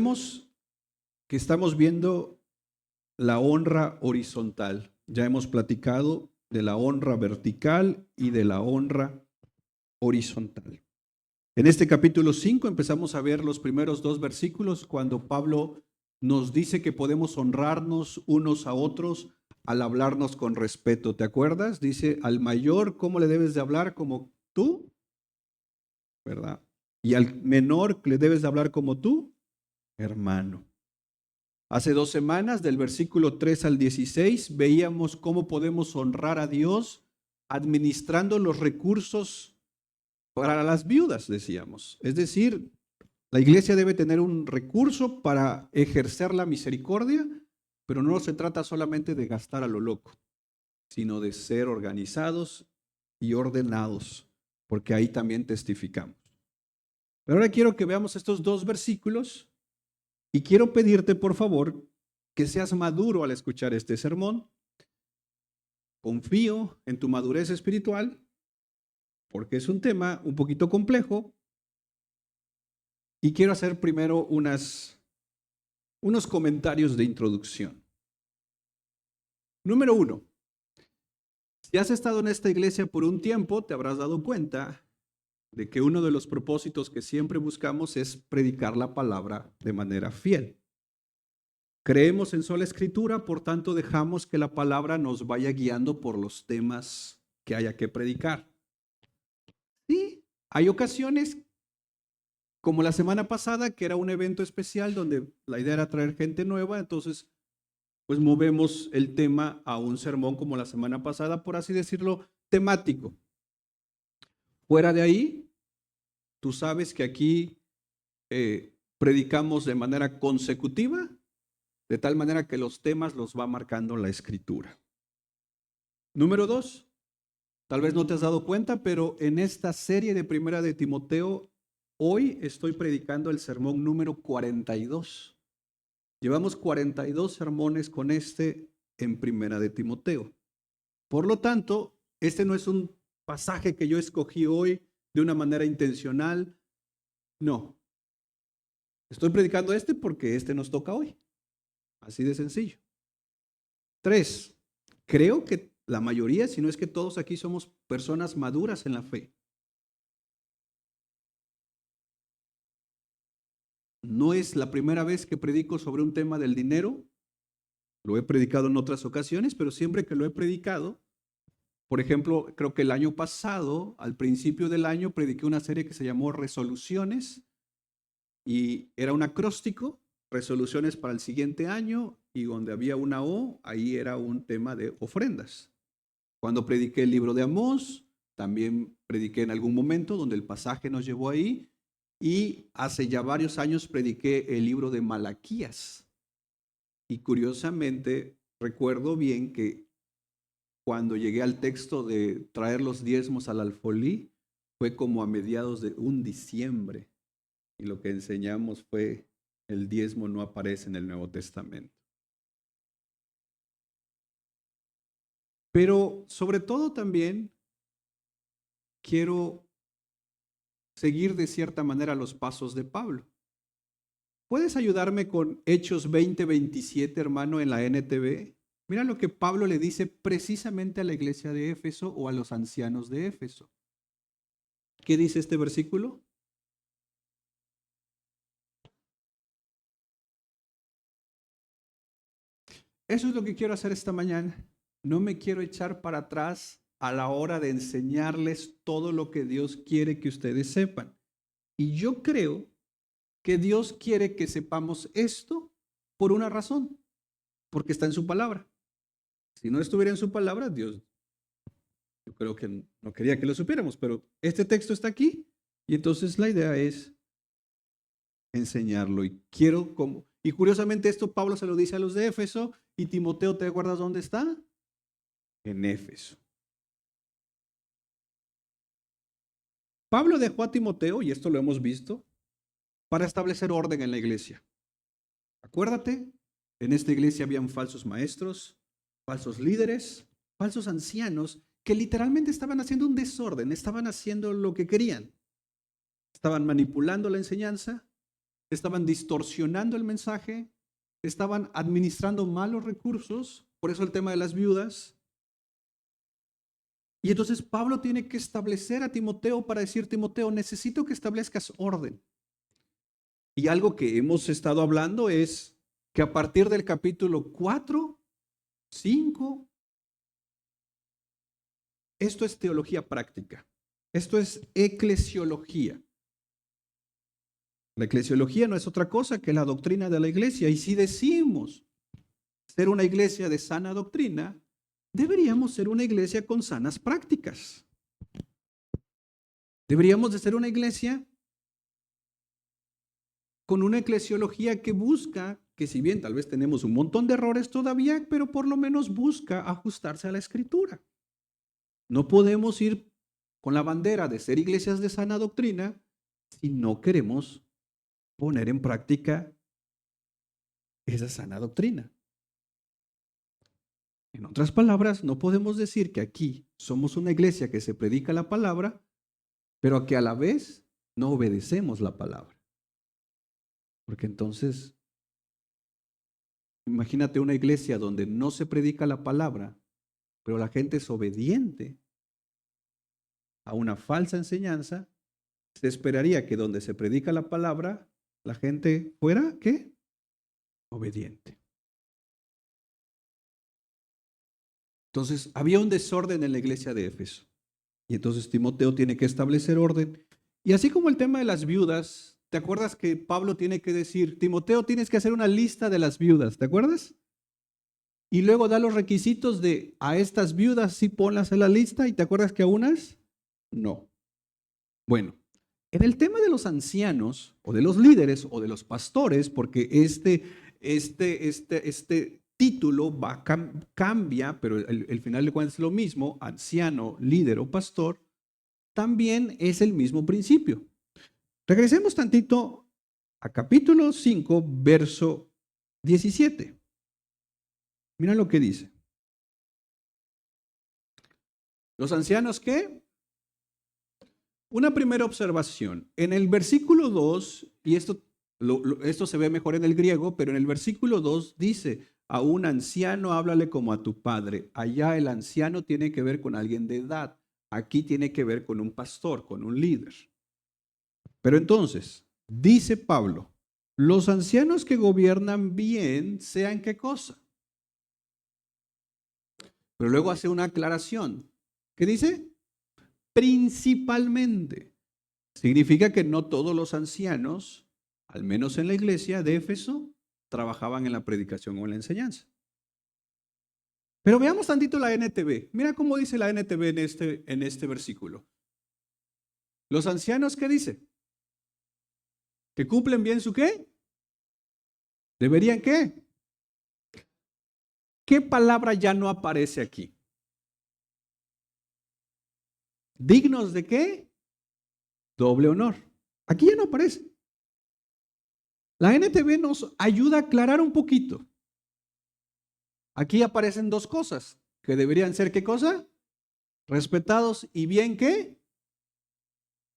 Vemos que estamos viendo la honra horizontal. Ya hemos platicado de la honra vertical y de la honra horizontal. En este capítulo 5 empezamos a ver los primeros dos versículos cuando Pablo nos dice que podemos honrarnos unos a otros al hablarnos con respeto. ¿Te acuerdas? Dice, al mayor, ¿cómo le debes de hablar? Como tú, ¿verdad? Y al menor, ¿le debes de hablar como tú? Hermano. Hace 2 semanas, del versículo 3 al 16, veíamos cómo podemos honrar a Dios administrando los recursos para las viudas, decíamos. Es decir, la iglesia debe tener un recurso para ejercer la misericordia, pero no se trata solamente de gastar a lo loco, sino de ser organizados y ordenados, porque ahí también testificamos. Pero ahora quiero que veamos estos dos versículos y quiero pedirte, por favor, que seas maduro al escuchar este sermón. Confío en tu madurez espiritual, porque es un tema un poquito complejo. Y quiero hacer primero unos comentarios de introducción. Número 1. Si has estado en esta iglesia por un tiempo, te habrás dado cuenta de que uno de los propósitos que siempre buscamos es predicar la palabra de manera fiel. Creemos en sola escritura, por tanto dejamos que la palabra nos vaya guiando por los temas que haya que predicar. Sí, hay ocasiones, como la semana pasada, que era un evento especial donde la idea era traer gente nueva, entonces pues movemos el tema a un sermón como la semana pasada, por así decirlo, temático. Fuera de ahí, tú sabes que aquí predicamos de manera consecutiva, de tal manera que los temas los va marcando la escritura. Número 2, tal vez no te has dado cuenta, pero en esta serie de Primera de Timoteo, hoy estoy predicando el sermón número 42. Llevamos 42 sermones con este en Primera de Timoteo. Por lo tanto, este no es un pasaje que yo escogí hoy de una manera intencional. No. Estoy predicando este porque este nos toca hoy. Así de sencillo. 3. Creo que la mayoría, si no es que todos aquí somos personas maduras en la fe. No es la primera vez que predico sobre un tema del dinero. Lo he predicado en otras ocasiones, pero siempre que lo he predicado, por ejemplo, creo que el año pasado, al principio del año, prediqué una serie que se llamó Resoluciones y era un acróstico, resoluciones para el siguiente año, y donde había una O, ahí era un tema de ofrendas. Cuando prediqué el libro de Amós, también prediqué en algún momento donde el pasaje nos llevó ahí, y hace ya varios años prediqué el libro de Malaquías. Y curiosamente, recuerdo bien que cuando llegué al texto de traer los diezmos al alfolí, fue como a mediados de un diciembre. Y lo que enseñamos fue, el diezmo no aparece en el Nuevo Testamento. Pero sobre todo también quiero seguir de cierta manera los pasos de Pablo. ¿Puedes ayudarme con Hechos 20:27, hermano, en la NTV? Mira lo que Pablo le dice precisamente a la iglesia de Éfeso o a los ancianos de Éfeso. ¿Qué dice este versículo? Eso es lo que quiero hacer esta mañana. No me quiero echar para atrás a la hora de enseñarles todo lo que Dios quiere que ustedes sepan. Y yo creo que Dios quiere que sepamos esto por una razón, porque está en su palabra. Si no estuviera en su palabra, Dios, yo creo que no quería que lo supiéramos, pero este texto está aquí y entonces la idea es enseñarlo. Y curiosamente esto Pablo se lo dice a los de Éfeso y Timoteo, ¿te acuerdas dónde está? En Éfeso. Pablo dejó a Timoteo, y esto lo hemos visto, para establecer orden en la iglesia. Acuérdate, en esta iglesia habían falsos maestros, falsos líderes, falsos ancianos, que literalmente estaban haciendo un desorden, estaban haciendo lo que querían. Estaban manipulando la enseñanza, estaban distorsionando el mensaje, estaban administrando malos recursos, por eso el tema de las viudas. Y entonces Pablo tiene que establecer a Timoteo para decir, Timoteo, necesito que establezcas orden. Y algo que hemos estado hablando es que a partir del capítulo 4, 5, esto es teología práctica. Esto es eclesiología. La eclesiología no es otra cosa que la doctrina de la iglesia. Y si decimos ser una iglesia de sana doctrina, deberíamos ser una iglesia con sanas prácticas. Deberíamos de ser una iglesia con una eclesiología que busca, que si bien tal vez tenemos un montón de errores todavía, pero por lo menos busca ajustarse a la escritura. No podemos ir con la bandera de ser iglesias de sana doctrina si no queremos poner en práctica esa sana doctrina. En otras palabras, no podemos decir que aquí somos una iglesia que se predica la palabra, pero que a la vez no obedecemos la palabra. Porque entonces, imagínate una iglesia donde no se predica la palabra, pero la gente es obediente a una falsa enseñanza. Se esperaría que donde se predica la palabra, la gente fuera, ¿qué? Obediente. Entonces, había un desorden en la iglesia de Éfeso. Y entonces Timoteo tiene que establecer orden. Y así como el tema de las viudas, ¿te acuerdas que Pablo tiene que decir, Timoteo, tienes que hacer una lista de las viudas? ¿Te acuerdas? Y luego da los requisitos de a estas viudas sí ponlas en la lista. ¿Y te acuerdas que a unas? No. Bueno, en el tema de los ancianos o de los líderes o de los pastores, porque este título cambia, pero el final de cuentas es lo mismo, anciano, líder o pastor, también es el mismo principio. Regresemos tantito a capítulo 5, verso 17. Mira lo que dice. ¿Los ancianos qué? Una primera observación. En el versículo 2, y esto se ve mejor en el griego, pero en el versículo 2 dice, a un anciano háblale como a tu padre. Allá el anciano tiene que ver con alguien de edad. Aquí tiene que ver con un pastor, con un líder. Pero entonces, dice Pablo, los ancianos que gobiernan bien, ¿sean qué cosa? Pero luego hace una aclaración. ¿Qué dice? Principalmente. Significa que no todos los ancianos, al menos en la iglesia de Éfeso, trabajaban en la predicación o en la enseñanza. Pero veamos tantito la NTV. Mira cómo dice la NTV en este versículo. Los ancianos, ¿qué dice? ¿Que cumplen bien su qué? ¿Deberían qué? ¿Qué palabra ya no aparece aquí? ¿Dignos de qué? Doble honor. Aquí ya no aparece. La NTV nos ayuda a aclarar un poquito. Aquí aparecen dos cosas, que deberían ser ¿qué cosa? Respetados y bien qué.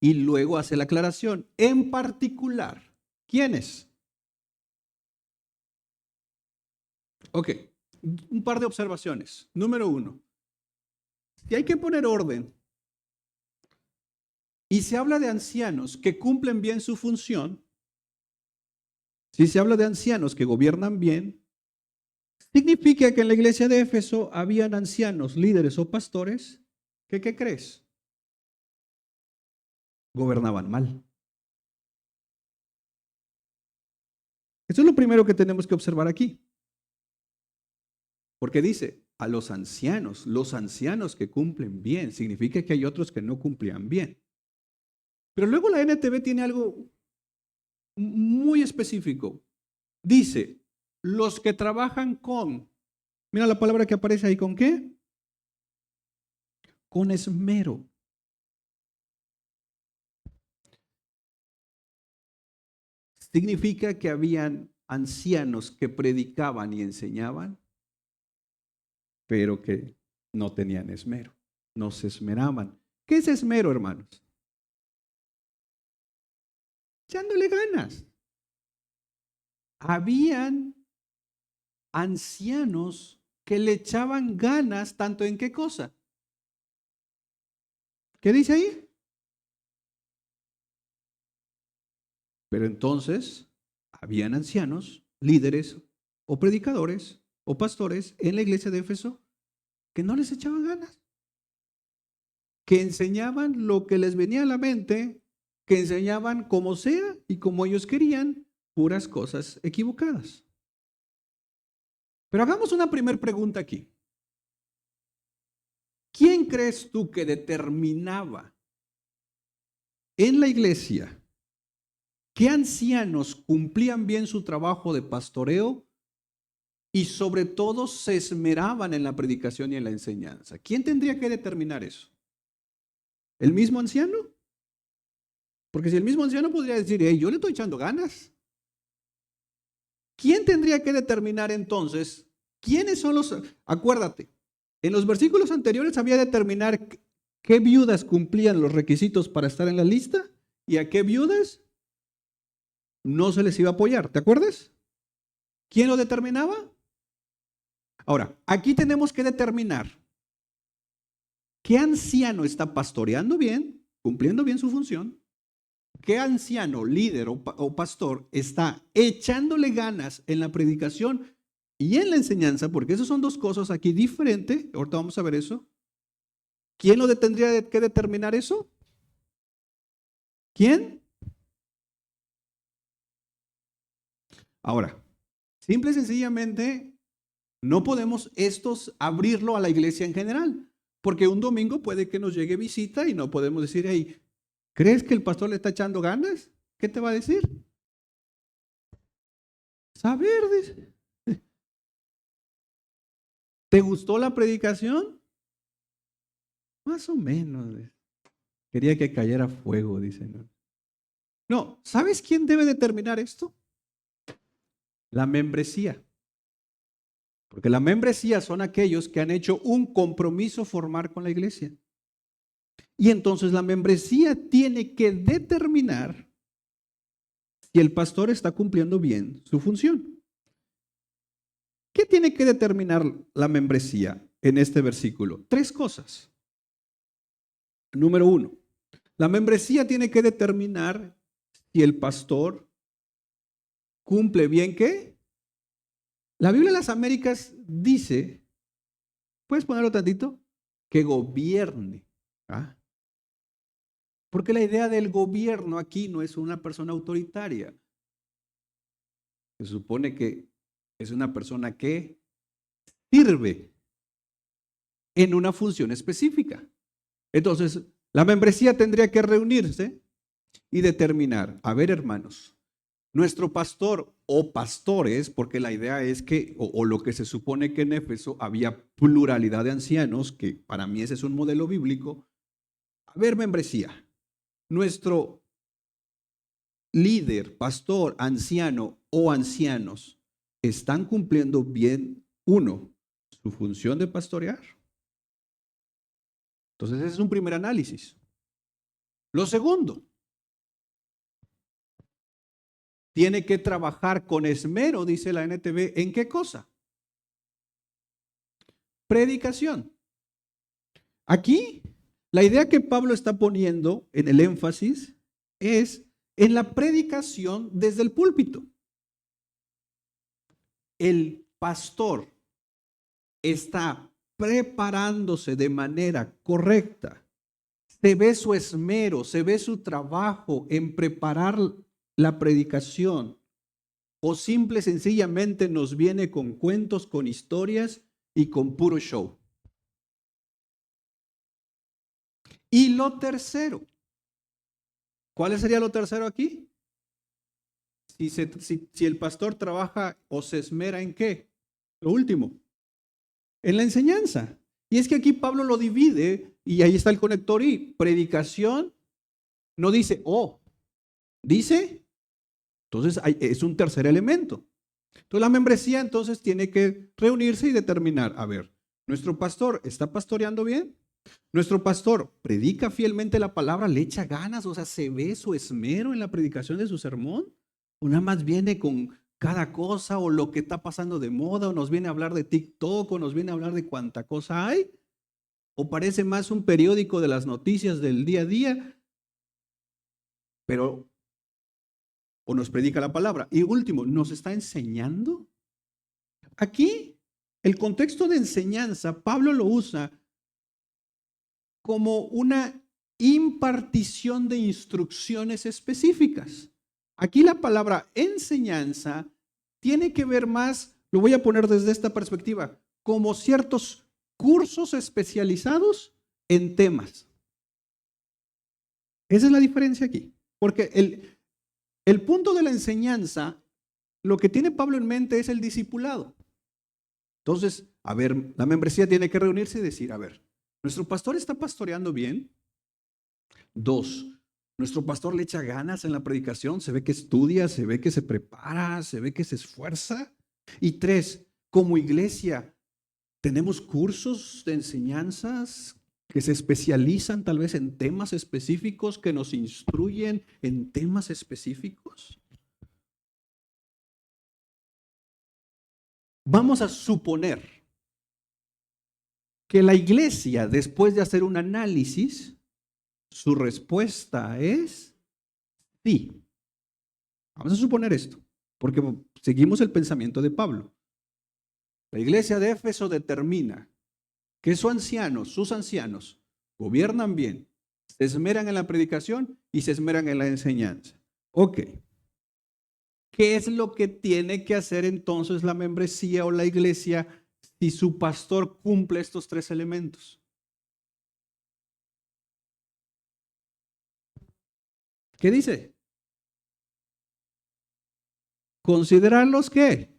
Y luego hace la aclaración. En particular, ¿quiénes? Ok, un par de observaciones. Número 1, si hay que poner orden y se habla de ancianos que cumplen bien su función, si se habla de ancianos que gobiernan bien, significa que en la iglesia de Éfeso habían ancianos, líderes o pastores que, ¿qué crees? Gobernaban mal. Eso es lo primero que tenemos que observar aquí. Porque dice, a los ancianos que cumplen bien, significa que hay otros que no cumplían bien. Pero luego la NTV tiene algo muy específico. Dice, los que trabajan con, mira la palabra que aparece ahí, ¿con qué? Con esmero. Significa que habían ancianos que predicaban y enseñaban, pero que no tenían esmero, no se esmeraban. ¿Qué es esmero, hermanos? Echándole ganas. habían ancianos que le echaban ganas tanto en qué cosa. ¿Qué dice ahí? Pero entonces habían ancianos, líderes o predicadores o pastores en la iglesia de Éfeso que no les echaban ganas, que enseñaban lo que les venía a la mente, que enseñaban como sea y como ellos querían, puras cosas equivocadas. Pero hagamos una primera pregunta aquí. ¿Quién crees tú que determinaba en la iglesia qué ancianos cumplían bien su trabajo de pastoreo y sobre todo se esmeraban en la predicación y en la enseñanza? ¿Quién tendría que determinar eso? ¿El mismo anciano? Porque si el mismo anciano podría decir, hey, yo le estoy echando ganas. ¿Quién tendría que determinar entonces quiénes son los? Acuérdate, en los versículos anteriores había que determinar qué viudas cumplían los requisitos para estar en la lista y a qué viudas no se les iba a apoyar. ¿Te acuerdas? ¿Quién lo determinaba? Ahora, aquí tenemos que determinar qué anciano está pastoreando bien, cumpliendo bien su función, qué anciano, líder o pastor está echándole ganas en la predicación y en la enseñanza, porque esas son dos cosas aquí diferentes. Ahorita vamos a ver eso. ¿Quién lo tendría que determinar eso? ¿Quién? Ahora, simple y sencillamente, no podemos abrirlo a la iglesia en general, porque un domingo puede que nos llegue visita y no podemos decir, hey, ¿crees que el pastor le está echando ganas? ¿Qué te va a decir? Saber, dice. ¿Te gustó la predicación? Más o menos. Quería que cayera fuego, dice. No, ¿sabes quién debe determinar esto? La membresía. Porque la membresía son aquellos que han hecho un compromiso formal con la iglesia. Y entonces la membresía tiene que determinar si el pastor está cumpliendo bien su función. ¿Qué tiene que determinar la membresía en este versículo? Tres cosas. Número uno, la membresía tiene que determinar si el pastor cumple bien ¿qué? La Biblia de las Américas dice, ¿puedes ponerlo tantito? Que gobierne. ¿Ah? Porque la idea del gobierno aquí no es una persona autoritaria. Se supone que es una persona que sirve en una función específica. Entonces, la membresía tendría que reunirse y determinar, a ver, hermanos, nuestro pastor o pastores, porque la idea es que, o lo que se supone que en Éfeso había pluralidad de ancianos, que para mí ese es un modelo bíblico. A ver, membresía, nuestro líder, pastor, anciano o ancianos, ¿están cumpliendo bien, uno, su función de pastorear? Entonces, ese es un primer análisis. Lo segundo, tiene que trabajar con esmero, dice la NTV, ¿en qué cosa? Predicación. Aquí, la idea que Pablo está poniendo en el énfasis es en la predicación desde el púlpito. El pastor está preparándose de manera correcta. Se ve su esmero, se ve su trabajo en preparar la predicación, o simple y sencillamente nos viene con cuentos, con historias y con puro show. Y lo tercero, ¿cuál sería lo tercero aquí? Si el pastor trabaja o se esmera en qué? Lo último, en la enseñanza. Y es que aquí Pablo lo divide y ahí está el conector y predicación no dice, dice. Entonces es un tercer elemento. Entonces la membresía entonces tiene que reunirse y determinar, a ver, ¿nuestro pastor está pastoreando bien? ¿Nuestro pastor predica fielmente la palabra, le echa ganas, o sea, se ve su esmero en la predicación de su sermón? ¿O nada más viene con cada cosa o lo que está pasando de moda, o nos viene a hablar de TikTok, o nos viene a hablar de cuánta cosa hay, o parece más un periódico de las noticias del día a día, pero o nos predica la palabra. Y último, ¿nos está enseñando? Aquí, el contexto de enseñanza, Pablo lo usa como una impartición de instrucciones específicas. Aquí la palabra enseñanza tiene que ver más, lo voy a poner desde esta perspectiva, como ciertos cursos especializados en temas. Esa es la diferencia aquí. Porque el punto de la enseñanza, lo que tiene Pablo en mente es el discipulado. Entonces, a ver, la membresía tiene que reunirse y decir, a ver, ¿nuestro pastor está pastoreando bien? 2, ¿nuestro pastor le echa ganas en la predicación? ¿Se ve que estudia? ¿Se ve que se prepara? ¿Se ve que se esfuerza? Y 3, como iglesia, ¿tenemos cursos de enseñanzas que se especializan tal vez en temas específicos, que nos instruyen en temas específicos? Vamos a suponer que la iglesia, después de hacer un análisis, su respuesta es sí. Vamos a suponer esto, porque seguimos el pensamiento de Pablo. La iglesia de Éfeso determina que sus ancianos, gobiernan bien, se esmeran en la predicación y se esmeran en la enseñanza. Ok. ¿Qué es lo que tiene que hacer entonces la membresía o la iglesia si su pastor cumple estos 3 elementos? ¿Qué dice? ¿Considerarlos qué?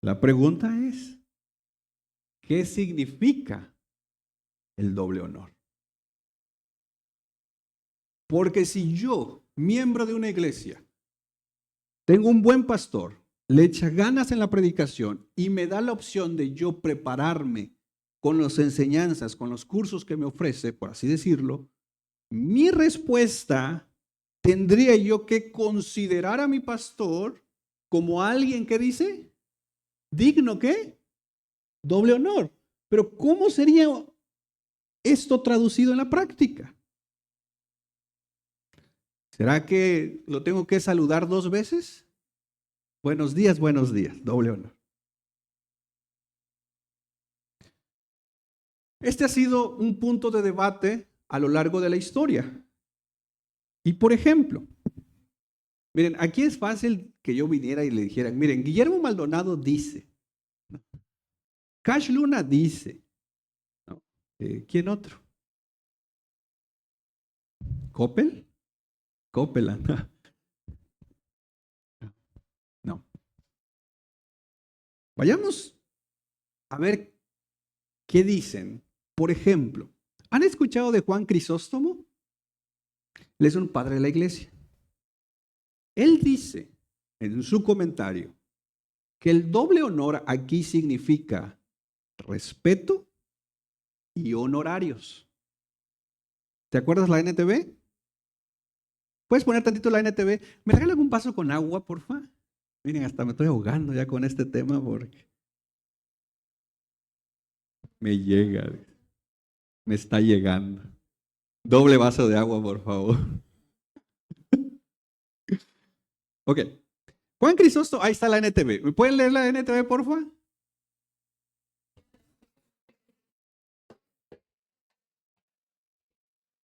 La pregunta es, ¿qué significa el doble honor? Porque si yo, miembro de una iglesia, tengo un buen pastor, le echa ganas en la predicación y me da la opción de yo prepararme con las enseñanzas, con los cursos que me ofrece, por así decirlo, mi respuesta tendría yo que considerar a mi pastor como alguien que dice, digno ¿qué? Doble honor. Pero ¿cómo sería esto traducido en la práctica? ¿Será que lo tengo que saludar 2 veces? Buenos días, doble honor. Este ha sido un punto de debate a lo largo de la historia. Y por ejemplo, miren, aquí es fácil que yo viniera y le dijera, miren, Guillermo Maldonado dice, ¿no? Cash Luna dice, ¿no? ¿Quién otro? ¿Coppel? Copeland. No. Vayamos a ver qué dicen. Por ejemplo, ¿han escuchado de Juan Crisóstomo? Él es un padre de la iglesia. Él dice en su comentario que el doble honor aquí significa respeto y honorarios. ¿Te acuerdas la NTV? ¿Puedes poner tantito la NTV? ¿Me regalan un vaso con agua, porfa? Miren, hasta me estoy ahogando ya con este tema porque me llega, me está llegando. Doble vaso de agua, por favor. Ok. Juan Crisóstomo, ahí está la NTV. ¿Me pueden leer la NTV, porfa?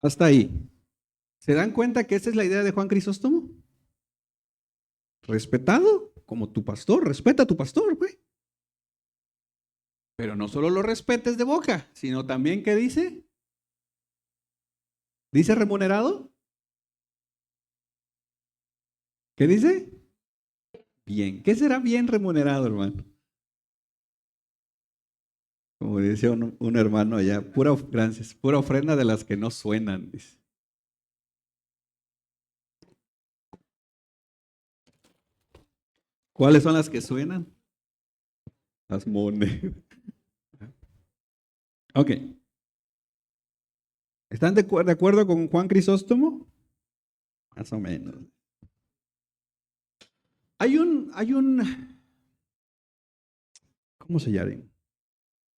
Hasta ahí. ¿Se dan cuenta que esa es la idea de Juan Crisóstomo? Respetado como tu pastor, respeta a tu pastor, güey. Pero no solo lo respetes de boca, sino también, ¿qué dice? ¿Dice remunerado? ¿Qué dice? Bien. ¿Qué será bien remunerado, hermano? Como dice un hermano allá, gracias, pura ofrenda de las que no suenan, dice. ¿Cuáles son las que suenan? Las monedas. Ok. ¿Están de acuerdo con Juan Crisóstomo? Más o menos. Hay un, ¿cómo se llama?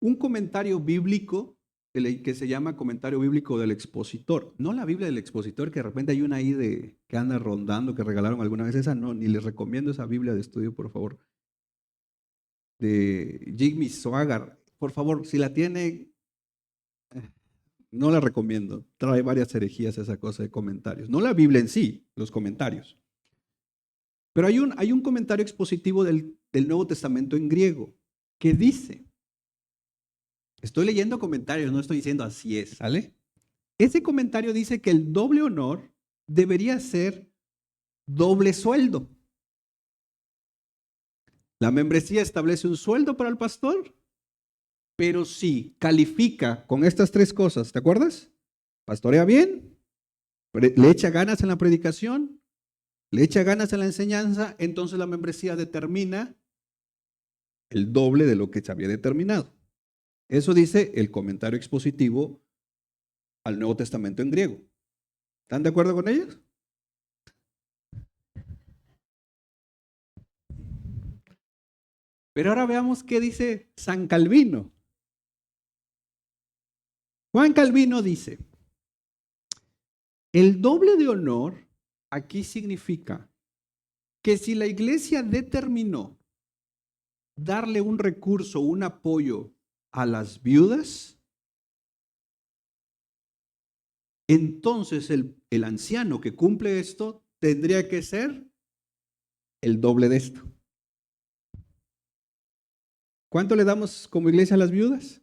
Un comentario bíblico que se llama comentario bíblico del expositor. No la Biblia del expositor, que de repente hay una ahí que anda rondando, que regalaron alguna vez. Esa no, ni les recomiendo esa Biblia de estudio, por favor. De Jimmy Swaggart. Por favor, si la tiene, no la recomiendo. Trae varias herejías esa cosa de comentarios. No la Biblia en sí, los comentarios. Pero hay un comentario expositivo del Nuevo Testamento en griego que dice, estoy leyendo comentarios, no estoy diciendo así es, ¿sale? Ese comentario dice que el doble honor debería ser doble sueldo. La membresía establece un sueldo para el pastor, pero sí califica con estas tres cosas, ¿te acuerdas? Pastorea bien, le echa ganas en la predicación, le echa ganas en la enseñanza, entonces la membresía determina el doble de lo que se había determinado. Eso dice el comentario expositivo al Nuevo Testamento en griego. ¿Están de acuerdo con ellos? Pero ahora veamos qué dice San Calvino. Juan Calvino dice, el doble de honor aquí significa que si la iglesia determinó darle un recurso, un apoyo a las viudas, entonces el anciano que cumple esto tendría que ser el doble de esto. ¿Cuánto le damos como iglesia a las viudas?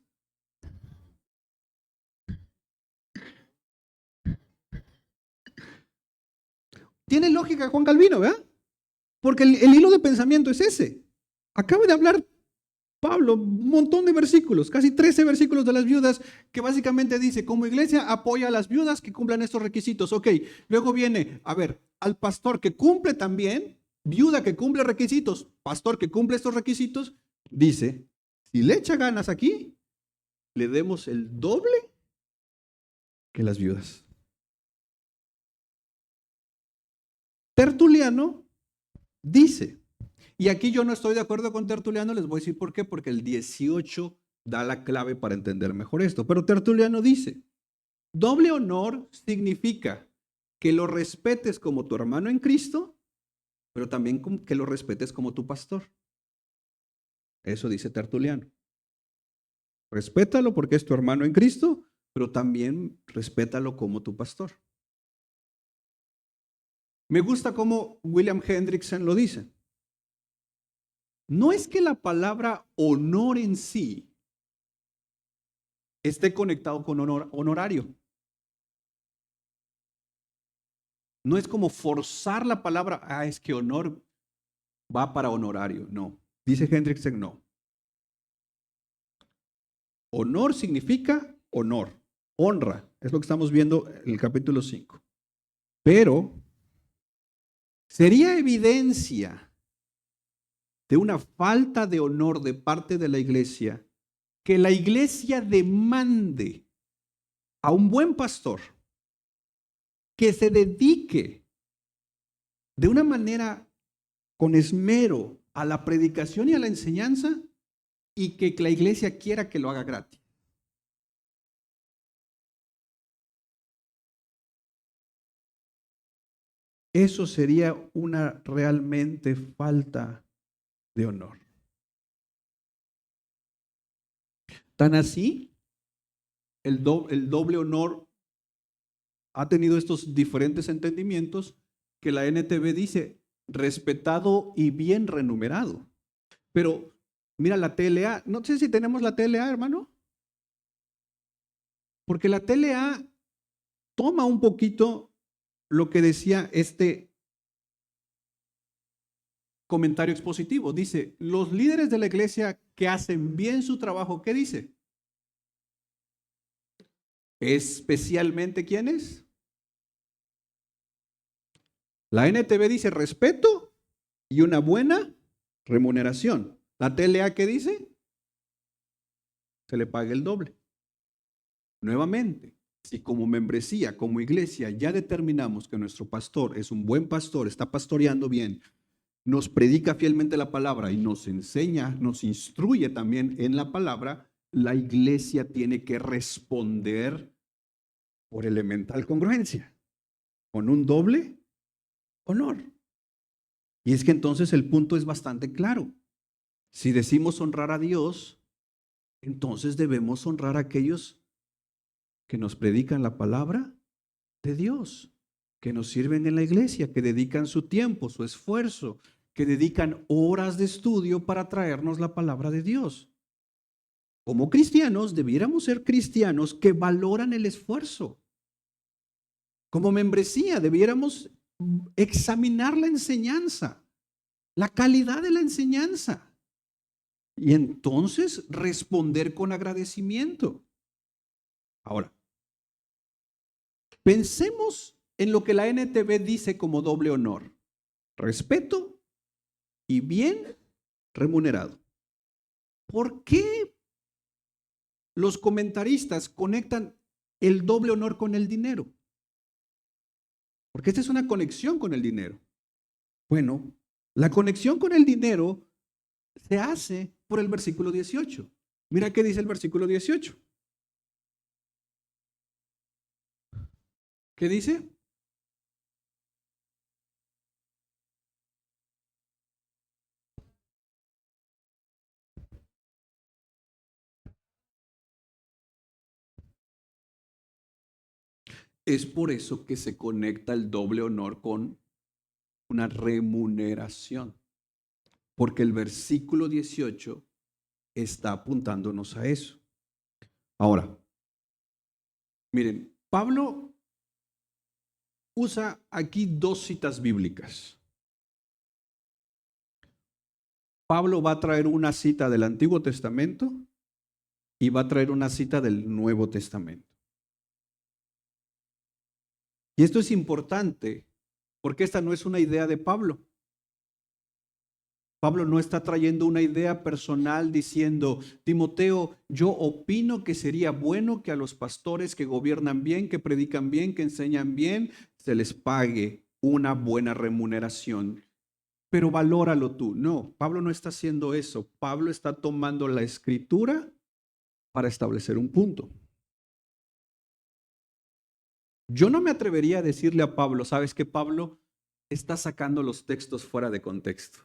Tiene lógica Juan Calvino, ¿verdad? Porque el hilo de pensamiento es ese. Acaba de hablar Pablo un montón de versículos, casi 13 versículos de las viudas, que básicamente dice, como iglesia apoya a las viudas que cumplan estos requisitos. Ok, luego viene, a ver, al pastor que cumple también, viuda que cumple requisitos, pastor que cumple estos requisitos, dice, si le echa ganas aquí, le demos el doble que las viudas. Tertuliano dice, y aquí yo no estoy de acuerdo con Tertuliano, les voy a decir por qué, porque el 18 da la clave para entender mejor esto. Pero Tertuliano dice, doble honor significa que lo respetes como tu hermano en Cristo, pero también que lo respetes como tu pastor. Eso dice Tertuliano. Respétalo porque es tu hermano en Cristo, pero también respétalo como tu pastor. Me gusta cómo William Hendrickson lo dice. No es que la palabra honor en sí esté conectado con honorario. No es como forzar la palabra, es que honor va para honorario. No, dice Hendrickson, no. Honor significa honor, honra, es lo que estamos viendo en el capítulo 5. Pero sería evidencia de una falta de honor de parte de la iglesia que la iglesia demande a un buen pastor que se dedique de una manera con esmero a la predicación y a la enseñanza y que la iglesia quiera que lo haga gratis. Eso sería una realmente falta de honor. Tan así, el doble honor ha tenido estos diferentes entendimientos que la NTV dice respetado y bien remunerado. Pero mira la TLA, no sé si tenemos la TLA, hermano, porque la TLA toma un poquito lo que decía este comentario expositivo. Dice, los líderes de la iglesia que hacen bien su trabajo, ¿qué dice? Especialmente, ¿quiénes? La NTV dice respeto y una buena remuneración. La TLA, ¿qué dice? Se le paga el doble. Nuevamente, Si como membresía, como iglesia, ya determinamos que nuestro pastor es un buen pastor, está pastoreando bien, nos predica fielmente la palabra y nos enseña, nos instruye también en la palabra, la iglesia tiene que responder por elemental congruencia, con un doble honor. Y es que entonces el punto es bastante claro. Si decimos honrar a Dios, entonces debemos honrar a aquellos que nos predican la palabra de Dios, que nos sirven en la iglesia, que dedican su tiempo, su esfuerzo, que dedican horas de estudio para traernos la palabra de Dios. Como cristianos, debiéramos ser cristianos que valoran el esfuerzo. Como membresía, debiéramos examinar la enseñanza, la calidad de la enseñanza, y entonces responder con agradecimiento. Ahora, pensemos en lo que la NTV dice como doble honor: respeto y bien remunerado. ¿Por qué los comentaristas conectan el doble honor con el dinero? Porque esta es una conexión con el dinero. Bueno, la conexión con el dinero se hace por el versículo 18. Mira qué dice el versículo 18. ¿Qué dice? Es por eso que se conecta el doble honor con una remuneración, porque el versículo 18 está apuntándonos a eso. Ahora, miren, Pablo usa aquí dos citas bíblicas. Pablo va a traer una cita del Antiguo Testamento y va a traer una cita del Nuevo Testamento. Y esto es importante porque esta no es una idea de Pablo. Pablo no está trayendo una idea personal diciendo: Timoteo, yo opino que sería bueno que a los pastores que gobiernan bien, que predican bien, que enseñan bien, se les pague una buena remuneración, pero valóralo tú. No, Pablo no está haciendo eso. Pablo está tomando la escritura para establecer un punto. Yo no me atrevería a decirle a Pablo: ¿sabes qué, Pablo? Está sacando los textos fuera de contexto.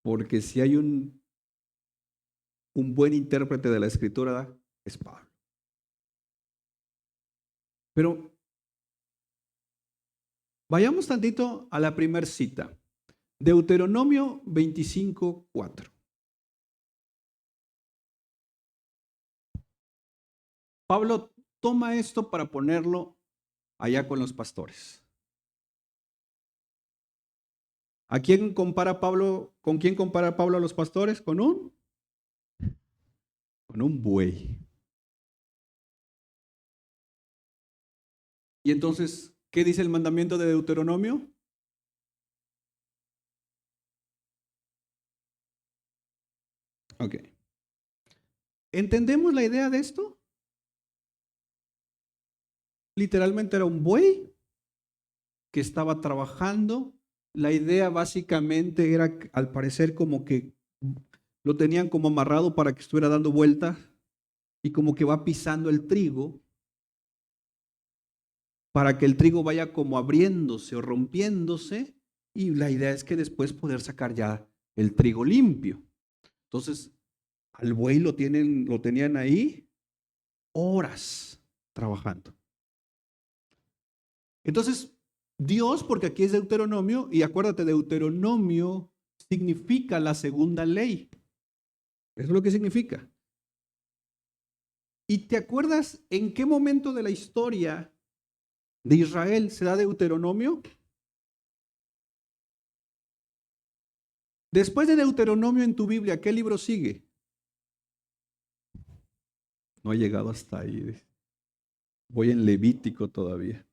Porque si hay un buen intérprete de la escritura, es Pablo. Pero vayamos tantito a la primera cita. Deuteronomio 25:4. Pablo toma esto para ponerlo allá con los pastores. ¿A quién compara Pablo? ¿Con quién compara Pablo a los pastores? Con un buey. Y entonces, ¿qué dice el mandamiento de Deuteronomio? Ok. ¿Entendemos la idea de esto? Literalmente era un buey que estaba trabajando. La idea básicamente era, al parecer, como que lo tenían como amarrado para que estuviera dando vueltas y como que va pisando el trigo para que el trigo vaya como abriéndose o rompiéndose, y la idea es que después poder sacar ya el trigo limpio. Entonces, al buey lo tenían ahí horas trabajando. Entonces, Dios, porque aquí es Deuteronomio, y acuérdate, Deuteronomio significa la segunda ley. Eso es lo que significa. ¿Y te acuerdas en qué momento de la historia de Israel se da Deuteronomio? Después de Deuteronomio en tu Biblia, ¿qué libro sigue? No ha llegado hasta ahí. Voy en Levítico todavía.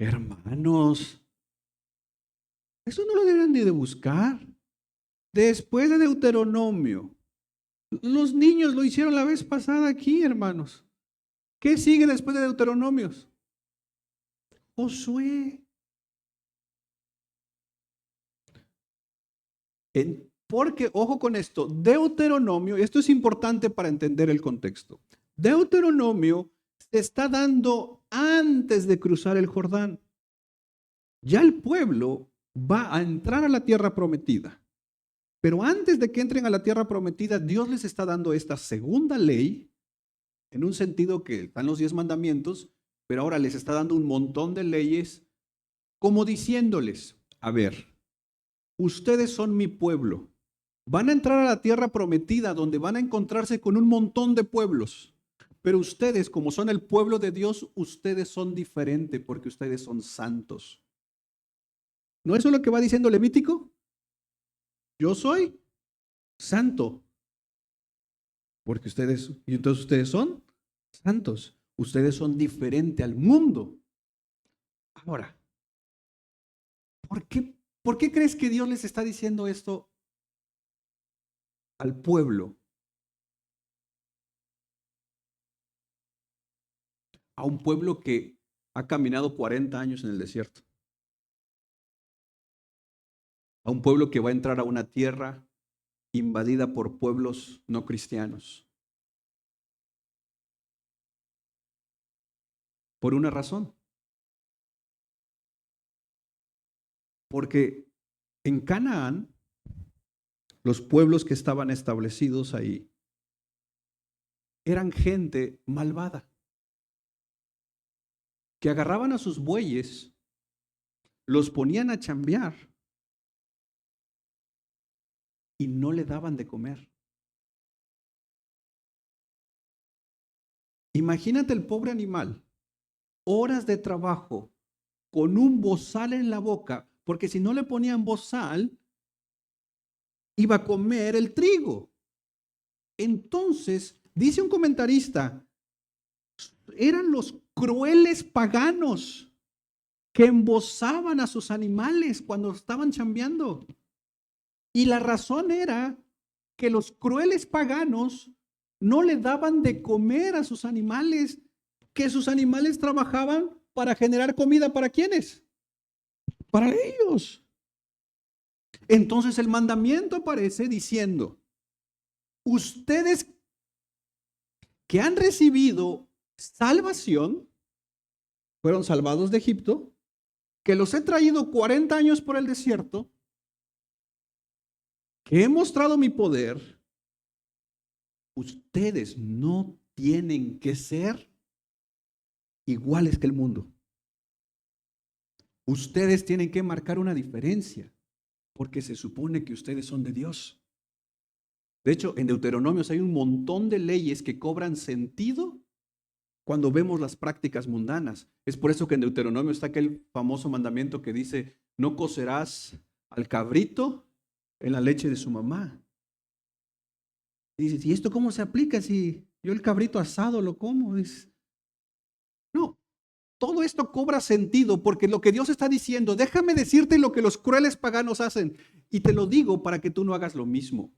Hermanos, eso no lo deberían ni de buscar. Después de Deuteronomio, los niños lo hicieron la vez pasada aquí, hermanos. ¿Qué sigue después de Deuteronomios? Josué. Porque, ojo con esto, Deuteronomio, y esto es importante para entender el contexto. Deuteronomio se está dando antes de cruzar el Jordán. Ya el pueblo va a entrar a la tierra prometida. Pero antes de que entren a la tierra prometida, Dios les está dando esta segunda ley, en un sentido que están los 10 mandamientos, pero ahora les está dando un montón de leyes, como diciéndoles, a ver, ustedes son mi pueblo, van a entrar a la tierra prometida donde van a encontrarse con un montón de pueblos, pero ustedes, como son el pueblo de Dios, ustedes son diferentes porque ustedes son santos. ¿No eso es lo que va diciendo Levítico? Yo soy santo, porque ustedes, y entonces ustedes son santos, ustedes son diferentes al mundo. Ahora, ¿por qué crees que Dios les está diciendo esto al pueblo? A un pueblo que ha caminado 40 años en el desierto. A un pueblo que va a entrar a una tierra invadida por pueblos no cristianos. Por una razón. Porque en Canaán, los pueblos que estaban establecidos ahí eran gente malvada, que agarraban a sus bueyes, los ponían a chambear y no le daban de comer. Imagínate el pobre animal, horas de trabajo, con un bozal en la boca, porque si no le ponían bozal, iba a comer el trigo. Entonces, dice un comentarista, eran los crueles paganos que embozaban a sus animales cuando estaban chambeando. Y la razón era que los crueles paganos no le daban de comer a sus animales, que sus animales trabajaban para generar comida para ¿quiénes? Para ellos. Entonces el mandamiento aparece diciendo, ustedes que han recibido salvación, fueron salvados de Egipto, que los he traído 40 años por el desierto, que he mostrado mi poder, ustedes no tienen que ser iguales que el mundo. Ustedes tienen que marcar una diferencia, porque se supone que ustedes son de Dios. De hecho, en Deuteronomios hay un montón de leyes que cobran sentido cuando vemos las prácticas mundanas. Es por eso que en Deuteronomio está aquel famoso mandamiento que dice, no cocerás al cabrito en la leche de su mamá. Y dices, ¿y esto cómo se aplica si yo el cabrito asado lo como? Dices, no, todo esto cobra sentido porque lo que Dios está diciendo, déjame decirte lo que los crueles paganos hacen y te lo digo para que tú no hagas lo mismo.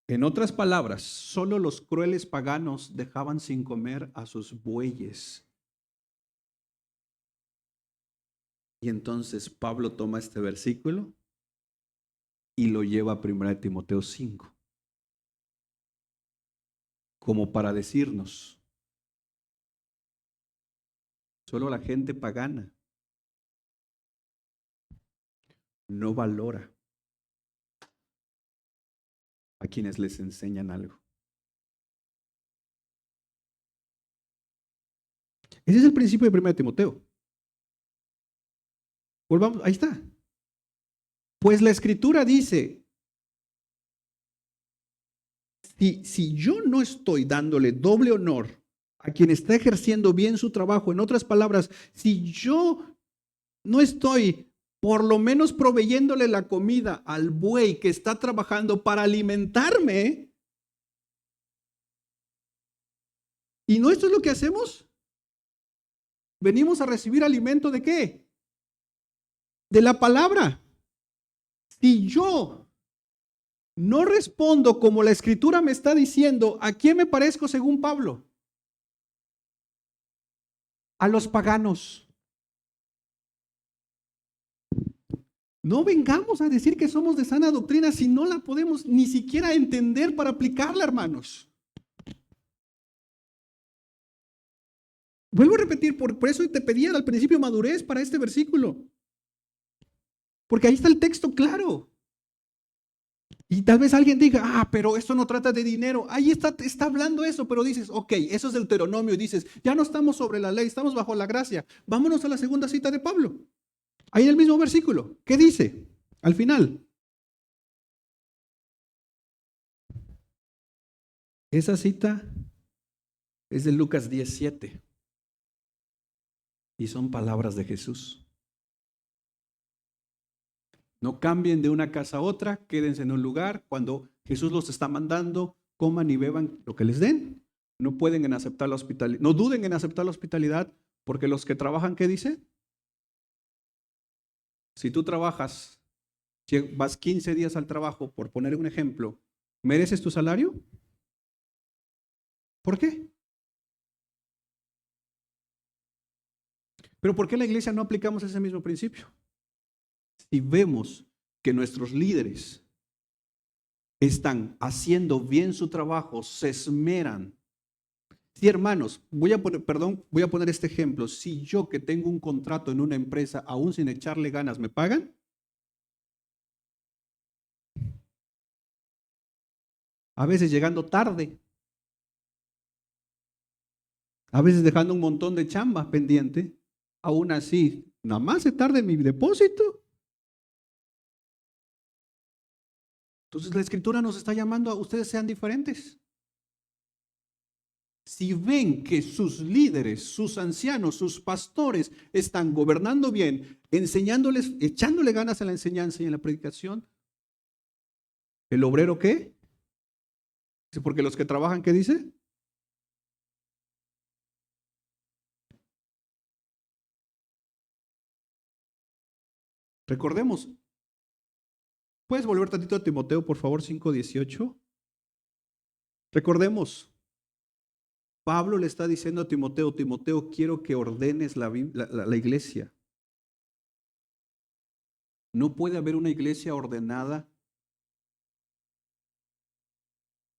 En otras palabras, solo los crueles paganos dejaban sin comer a sus bueyes. Y entonces Pablo toma este versículo y lo lleva a 1 Timoteo 5, como para decirnos, solo la gente pagana no valora a quienes les enseñan algo. Ese es el principio de 1 Timoteo. Volvamos, ahí está. Pues la escritura dice, si yo no estoy dándole doble honor a quien está ejerciendo bien su trabajo, en otras palabras, si yo no estoy por lo menos proveyéndole la comida al buey que está trabajando para alimentarme, ¿y no esto es lo que hacemos? Venimos a recibir alimento ¿de qué? De la palabra. Si yo No respondo como la Escritura me está diciendo. ¿A quién me parezco según Pablo? A los paganos. No vengamos a decir que somos de sana doctrina si no la podemos ni siquiera entender para aplicarla, hermanos. Vuelvo a repetir, por eso te pedía al principio madurez para este versículo. Porque ahí está el texto claro. Y tal vez alguien diga, pero esto no trata de dinero. Ahí está hablando eso, pero dices, ok, eso es Deuteronomio. Y dices, ya no estamos sobre la ley, estamos bajo la gracia. Vámonos a la segunda cita de Pablo. Ahí en el mismo versículo. ¿Qué dice? Al final. Esa cita es de Lucas 17. Y son palabras de Jesús. No cambien de una casa a otra, quédense en un lugar. Cuando Jesús los está mandando, coman y beban lo que les den. No pueden aceptar la hospitalidad. No duden en aceptar la hospitalidad, porque los que trabajan, ¿qué dice? Si tú trabajas, vas 15 días al trabajo, por poner un ejemplo, ¿mereces tu salario? ¿Por qué? Pero ¿por qué en la iglesia no aplicamos ese mismo principio? Si vemos que nuestros líderes están haciendo bien su trabajo, se esmeran. Sí, hermanos, voy a poner este ejemplo. Si yo que tengo un contrato en una empresa, aún sin echarle ganas, ¿me pagan? A veces llegando tarde. A veces dejando un montón de chamba pendiente. Aún así, nada más se tarda en mi depósito. Entonces la Escritura nos está llamando a ustedes sean diferentes. Si ven que sus líderes, sus ancianos, sus pastores están gobernando bien, enseñándoles, echándole ganas a la enseñanza y en la predicación, ¿el obrero qué? Porque los que trabajan, ¿qué dice? Recordemos. ¿Puedes volver tantito a Timoteo, por favor, 5:18? Recordemos. Pablo le está diciendo a Timoteo, Timoteo, quiero que ordenes la iglesia. No puede haber una iglesia ordenada.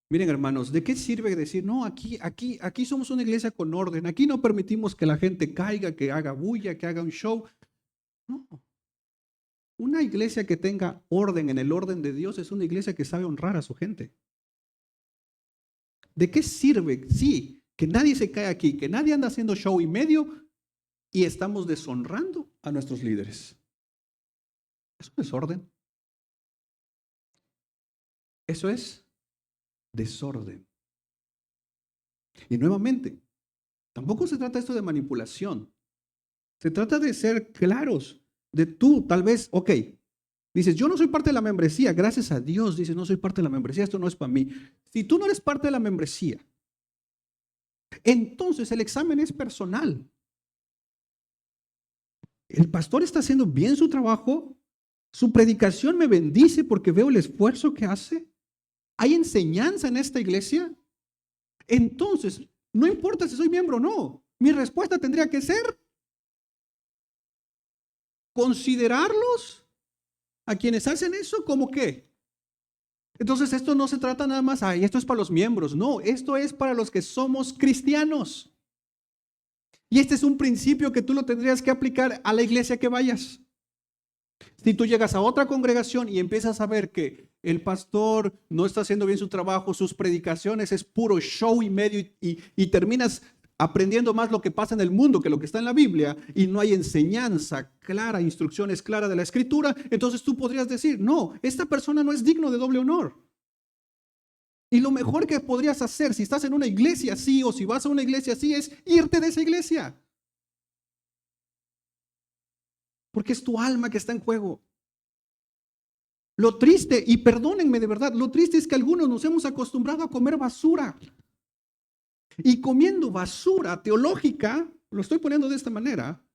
Miren, hermanos, ¿de qué sirve decir, no, aquí somos una iglesia con orden, aquí no permitimos que la gente caiga, que haga bulla, que haga un show? No. Una iglesia que tenga orden en el orden de Dios es una iglesia que sabe honrar a su gente. ¿De qué sirve? Sí, que nadie se cae aquí, que nadie anda haciendo show y medio y estamos deshonrando a nuestros líderes. Eso no es orden. Eso es desorden. Y nuevamente, tampoco se trata esto de manipulación. Se trata de ser claros, de tú, tal vez, ok, dices, yo no soy parte de la membresía, gracias a Dios, dices, no soy parte de la membresía, esto no es para mí. Si tú no eres parte de la membresía, entonces el examen es personal. El pastor está haciendo bien su trabajo, su predicación me bendice porque veo el esfuerzo que hace. ¿Hay enseñanza en esta iglesia? Entonces, no importa si soy miembro o no, mi respuesta tendría que ser considerarlos a quienes hacen eso como qué. Entonces esto no se trata nada más, esto es para los miembros, no, esto es para los que somos cristianos. Y este es un principio que tú lo tendrías que aplicar a la iglesia que vayas. Si tú llegas a otra congregación y empiezas a ver que el pastor no está haciendo bien su trabajo, sus predicaciones es puro show y medio y terminas aprendiendo más lo que pasa en el mundo que lo que está en la Biblia y no hay enseñanza clara, instrucciones claras de la Escritura, entonces tú podrías decir, no, esta persona no es digno de doble honor. Y lo mejor que podrías hacer si estás en una iglesia así o si vas a una iglesia así es irte de esa iglesia. Porque es tu alma que está en juego. Lo triste, y perdónenme de verdad, lo triste es que algunos nos hemos acostumbrado a comer basura. Y comiendo basura teológica, lo estoy poniendo de esta manera,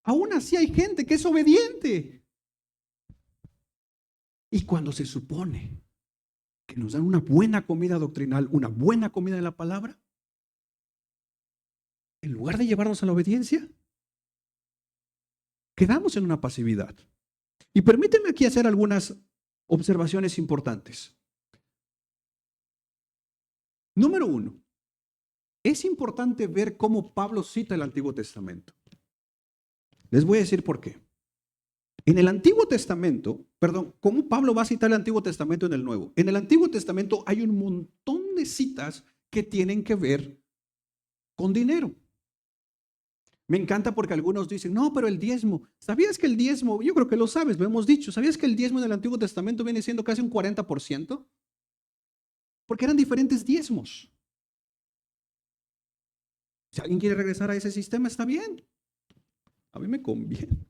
aún así hay gente que es obediente. Y cuando se supone que nos dan una buena comida doctrinal, una buena comida de la palabra, en lugar de llevarnos a la obediencia, quedamos en una pasividad. Y permíteme aquí hacer algunas observaciones importantes. Número uno, es importante ver cómo Pablo cita el Antiguo Testamento. Les voy a decir por qué. En el Antiguo Testamento, ¿cómo Pablo va a citar el Antiguo Testamento en el Nuevo? En el Antiguo Testamento hay un montón de citas que tienen que ver con dinero. Me encanta porque algunos dicen, no, pero el diezmo, ¿sabías que el diezmo, yo creo que lo sabes, lo hemos dicho, ¿sabías que el diezmo en el Antiguo Testamento viene siendo casi un 40%? Porque eran diferentes diezmos. Si alguien quiere regresar a ese sistema, está bien. A mí me conviene.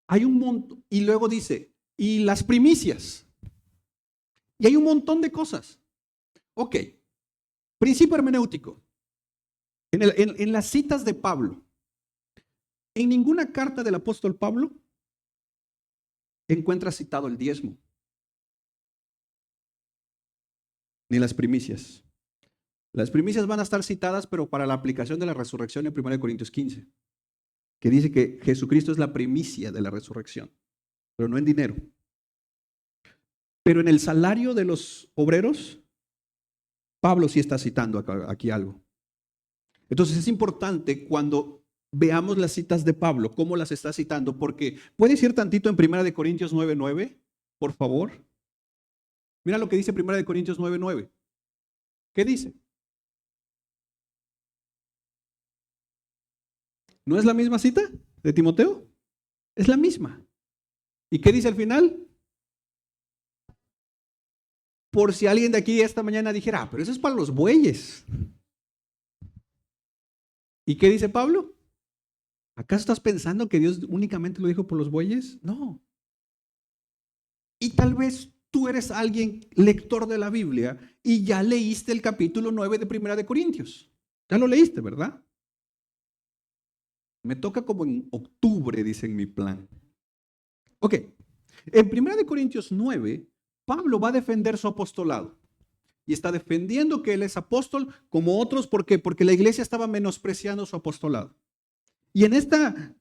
Hay un montón, y luego dice, y las primicias. Y hay un montón de cosas. Ok, principio hermenéutico. En las citas de Pablo, en ninguna carta del apóstol Pablo encuentra citado el diezmo, ni las primicias. Las primicias van a estar citadas, pero para la aplicación de la resurrección en 1 Corintios 15, que dice que Jesucristo es la primicia de la resurrección, pero no en dinero. Pero en el salario de los obreros, Pablo sí está citando aquí algo. Entonces es importante cuando veamos las citas de Pablo, cómo las está citando, porque ¿puedes ir tantito en 1 Corintios 9:9, por favor? Mira lo que dice 1 Corintios 9:9. ¿Qué dice? ¿No es la misma cita de Timoteo? Es la misma. ¿Y qué dice al final? Por si alguien de aquí esta mañana dijera, pero eso es para los bueyes. ¿Y qué dice Pablo? ¿Acaso estás pensando que Dios únicamente lo dijo por los bueyes? No. Y tal vez tú eres alguien lector de la Biblia y ya leíste el capítulo 9 de 1 Corintios. Ya lo leíste, ¿verdad? Me toca como en octubre, dice en mi plan. Ok, en 1 Corintios 9, Pablo va a defender su apostolado. Y está defendiendo que él es apóstol como otros. ¿Por qué? Porque la iglesia estaba menospreciando su apostolado. Y en esta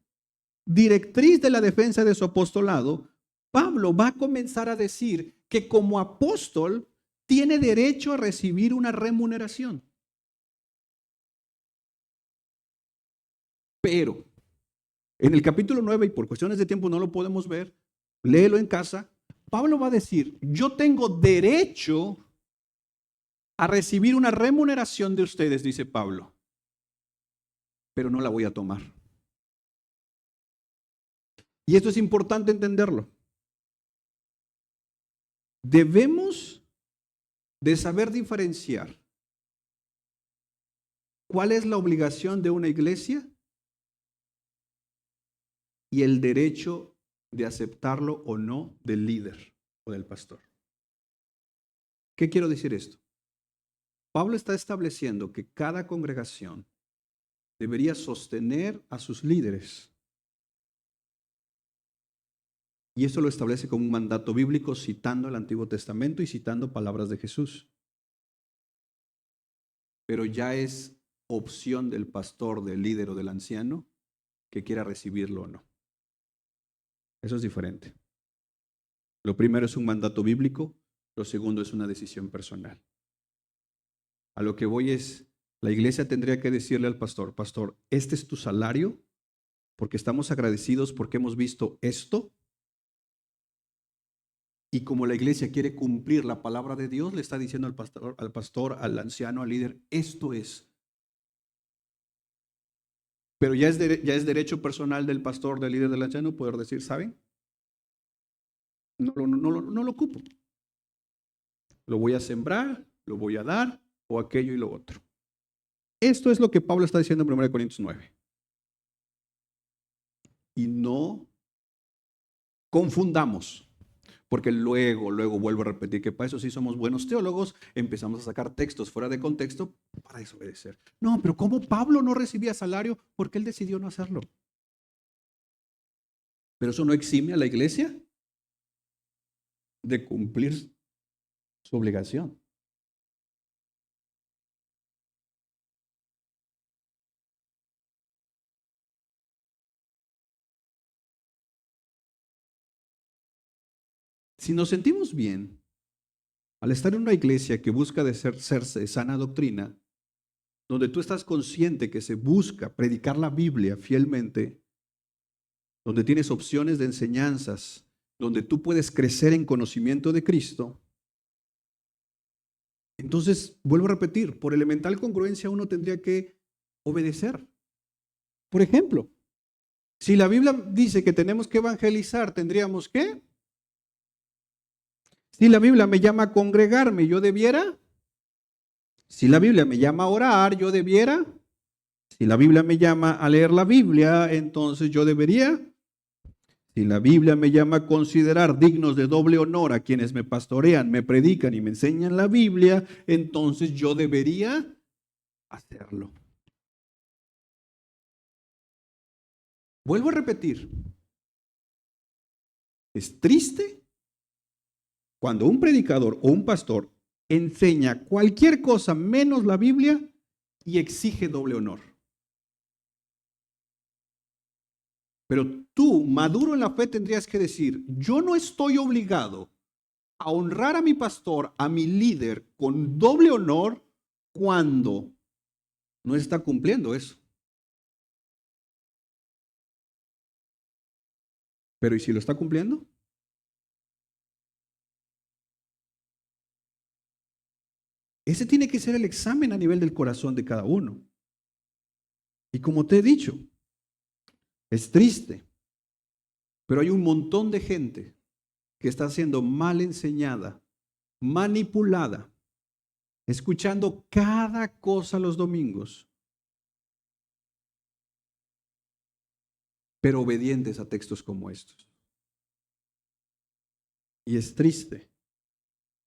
directriz de la defensa de su apostolado, Pablo va a comenzar a decir que como apóstol tiene derecho a recibir una remuneración. Pero en el capítulo 9, y por cuestiones de tiempo no lo podemos ver, léelo en casa, Pablo va a decir, yo tengo derecho a recibir una remuneración de ustedes, dice Pablo, pero no la voy a tomar. Y esto es importante entenderlo. Debemos de saber diferenciar cuál es la obligación de una iglesia y el derecho de aceptarlo o no del líder o del pastor. ¿Qué quiero decir esto? Pablo está estableciendo que cada congregación debería sostener a sus líderes. Y eso lo establece como un mandato bíblico citando el Antiguo Testamento y citando palabras de Jesús. Pero ya es opción del pastor, del líder o del anciano que quiera recibirlo o no. Eso es diferente. Lo primero es un mandato bíblico, lo segundo es una decisión personal. A lo que voy es, la iglesia tendría que decirle al pastor, pastor, este es tu salario porque estamos agradecidos porque hemos visto esto. Y como la iglesia quiere cumplir la palabra de Dios, le está diciendo al pastor, al anciano, al líder, esto es. Pero ya es derecho personal del pastor, del líder, del anciano poder decir, ¿saben? No lo ocupo. Lo voy a sembrar, lo voy a dar, o aquello y lo otro. Esto es lo que Pablo está diciendo en 1 Corintios 9. Y no confundamos. Porque luego vuelvo a repetir que para eso sí somos buenos teólogos, empezamos a sacar textos fuera de contexto para desobedecer. No, pero ¿cómo Pablo no recibía salario? Porque él decidió no hacerlo. ¿Pero eso no exime a la iglesia? de cumplir su obligación. Si nos sentimos bien al estar en una iglesia que busca de serse de sana doctrina, donde tú estás consciente que se busca predicar la Biblia fielmente, donde tienes opciones de enseñanzas, donde tú puedes crecer en conocimiento de Cristo, entonces, vuelvo a repetir, por elemental congruencia uno tendría que obedecer. Por ejemplo, si la Biblia dice que tenemos que evangelizar, tendríamos que. Si la Biblia me llama a congregarme, yo debiera. Si la Biblia me llama a orar, yo debiera. Si la Biblia me llama a leer la Biblia, entonces yo debería. Si la Biblia me llama a considerar dignos de doble honor a quienes me pastorean, me predican y me enseñan la Biblia, entonces yo debería hacerlo. Vuelvo a repetir. Es triste cuando un predicador o un pastor enseña cualquier cosa menos la Biblia y exige doble honor. Pero tú, maduro en la fe, tendrías que decir, yo no estoy obligado a honrar a mi pastor, a mi líder, con doble honor cuando no está cumpliendo eso. Pero ¿y si lo está cumpliendo? Ese tiene que ser el examen a nivel del corazón de cada uno. Y como te he dicho, es triste, pero hay un montón de gente que está siendo mal enseñada, manipulada, escuchando cada cosa los domingos, pero obedientes a textos como estos. Y es triste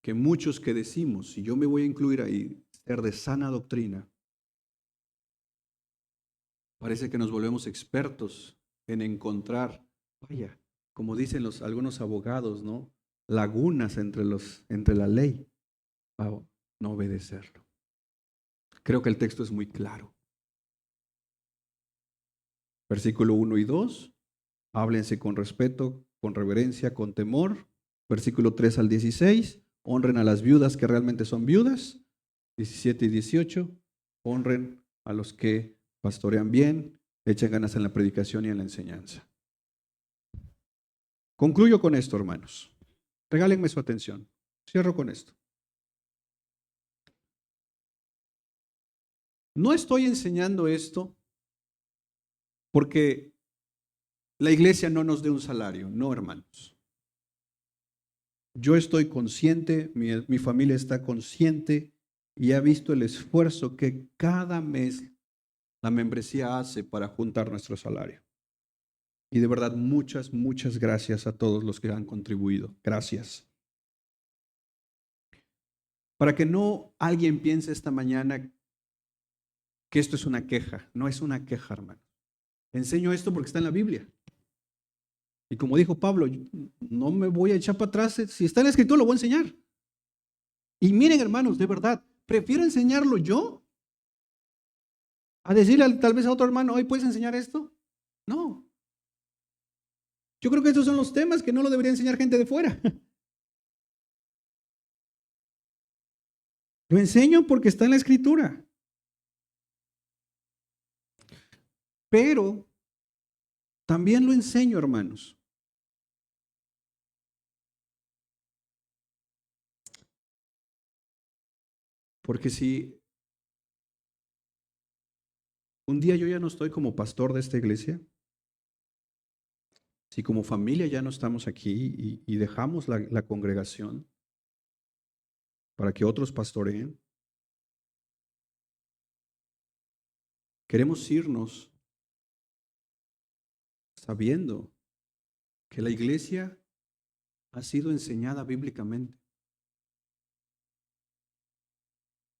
que muchos que decimos, si yo me voy a incluir ahí, ser de sana doctrina, parece que nos volvemos expertos en encontrar, vaya, como dicen algunos abogados, ¿no? Lagunas entre la ley para no obedecerlo. Creo que el texto es muy claro. Versículo 1 y 2, háblense con respeto, con reverencia, con temor. Versículo 3 al 16, honren a las viudas que realmente son viudas. 17 y 18, honren a los que pastorean bien, echen ganas en la predicación y en la enseñanza. Concluyo con esto, hermanos. Regálenme su atención. Cierro con esto. No estoy enseñando esto porque la iglesia no nos dé un salario, no, hermanos. Yo estoy consciente, mi familia está consciente y ha visto el esfuerzo que cada mes la membresía hace para juntar nuestro salario. Y de verdad, muchas, muchas gracias a todos los que han contribuido. Gracias. Para que no alguien piense esta mañana que esto es una queja. No es una queja, hermano. Enseño esto porque está en la Biblia. Y como dijo Pablo, no me voy a echar para atrás. Si está en la Escritura, lo voy a enseñar. Y miren, hermanos, de verdad, prefiero enseñarlo yo a decirle tal vez a otro hermano, hoy puedes enseñar esto. No. Yo creo que estos son los temas que no lo debería enseñar gente de fuera. Lo enseño porque está en la Escritura. Pero también lo enseño, hermanos. Porque si un día yo ya no estoy como pastor de esta iglesia, si como familia ya no estamos aquí y dejamos la congregación para que otros pastoreen, queremos irnos sabiendo que la iglesia ha sido enseñada bíblicamente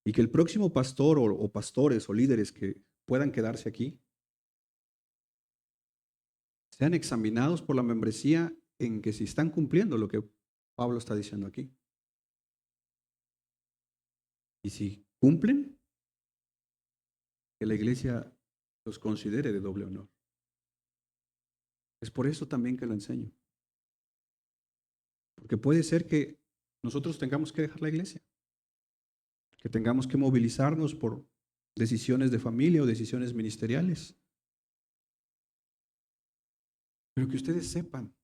y que el próximo pastor o pastores o líderes que puedan quedarse aquí sean examinados por la membresía en que si están cumpliendo lo que Pablo está diciendo aquí. Y si cumplen, que la iglesia los considere de doble honor. Es por eso también que lo enseño. Porque puede ser que nosotros tengamos que dejar la iglesia, que tengamos que movilizarnos por decisiones de familia o decisiones ministeriales. Pero que ustedes sepan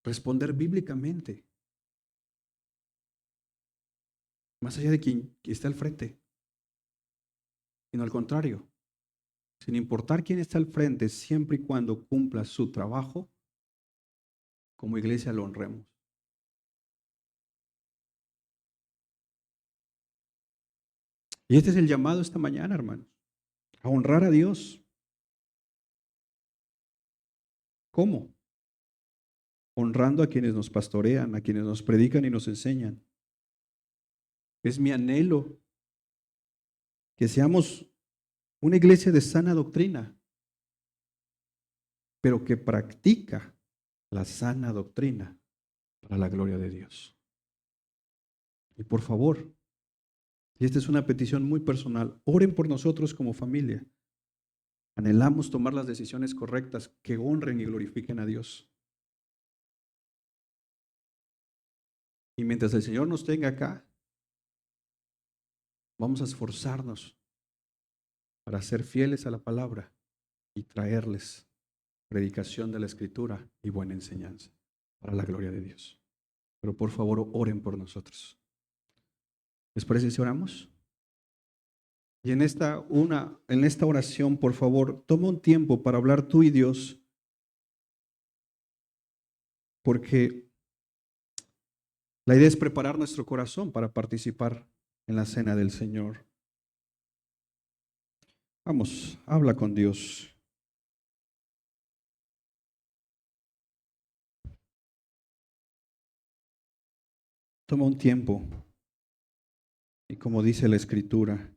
responder bíblicamente, más allá de quien está al frente, sino al contrario, sin importar quién está al frente, siempre y cuando cumpla su trabajo, como iglesia lo honremos. Y este es el llamado esta mañana, hermanos, a honrar a Dios. ¿Cómo? Honrando a quienes nos pastorean, a quienes nos predican y nos enseñan. Es mi anhelo que seamos una iglesia de sana doctrina, pero que practica la sana doctrina para la gloria de Dios. Y por favor, y esta es una petición muy personal, oren por nosotros como familia. Anhelamos tomar las decisiones correctas que honren y glorifiquen a Dios. Y mientras el Señor nos tenga acá, vamos a esforzarnos para ser fieles a la palabra y traerles predicación de la Escritura y buena enseñanza para la gloria de Dios. Pero por favor, oren por nosotros. ¿Les parece si oramos? Y en esta oración, por favor, toma un tiempo para hablar tú y Dios, porque la idea es preparar nuestro corazón para participar en la cena del Señor. Vamos, habla con Dios. Toma un tiempo y como dice la Escritura,